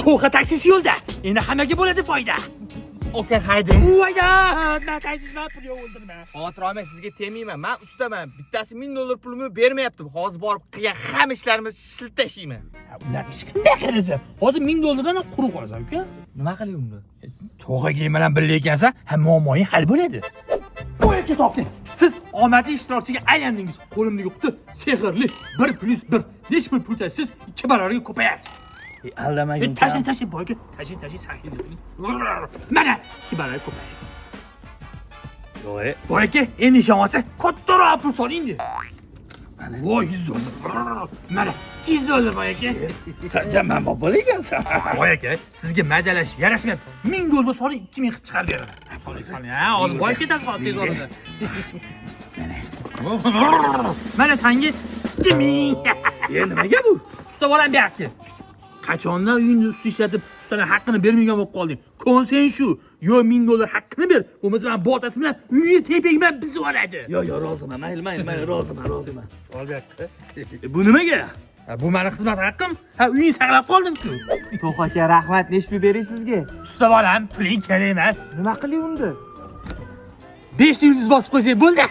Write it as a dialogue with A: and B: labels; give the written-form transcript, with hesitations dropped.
A: To'g'ri taksisi yo'lda. Endi hammaga bo'ladi foyda.
B: Aka haydang.
A: Voyda, men taksisiman, pul yo'q o'ldirma.
B: Xavotir olmang, sizga tegmayman. Men ustaman. Bittasi $1000 pulimni bermayapti. Hozir borib qilgan hamma ishlarimni shilta tashlayman.
A: Ular ish qanday qilasiz? Hozir $1000 dan quruq qolasan, uka.
B: Nima qilay unda?
A: To'g'ri kiyim bilan birga ekansan, ham muammoing hal bo'ladi. Qo'yga toping. Siz omadli ishtirokchiga aylandingiz. Qo'limdagi quti sehrli 1+1. Necha pul tashsiz 2 barobarga ko'payadi.
C: Aldamagin.
A: Tashi boyga, tashi sahiy. Mana 2 barobar ko'payadi.
C: Yo'q.
A: Boyga endi ishonmasa kattaroq pul soling-di. Voy $100. Mana $200 boyga.
C: Sen jaman bo'l ekansan.
A: Boyga, sizga maydalash yarashmayapti. $1000 soling, 2000 qilib chiqarib beraman. Soling. Ha, hozir boy ketasiz tez orada. Mana senga 2000.
C: Endi nimaga bu?
A: Usta bolam bu yoqqa. Qachondan uyingni usti ishlatib, ustaning haqqini bermagan bo'lib qolding. Konsen shu. Yo $1000 haqqini ber, bo'lmasa men botasi bilan uyni tepagman bizib oladi.
C: Yo'q, roziman. Mayli, roziman.
A: Ol bu yoqqa.
C: Bu nimaga?
A: Bu meni xizmat haqqim. Ha, uyni saqlab qoldim-ku.
B: To'q aka, rahmat. Nechmi beray sizga?
A: Usta bolam, puling kerak emas.
B: Nima qilay unda?
A: 5 yulduz bosib qo'ysak bo'ldi.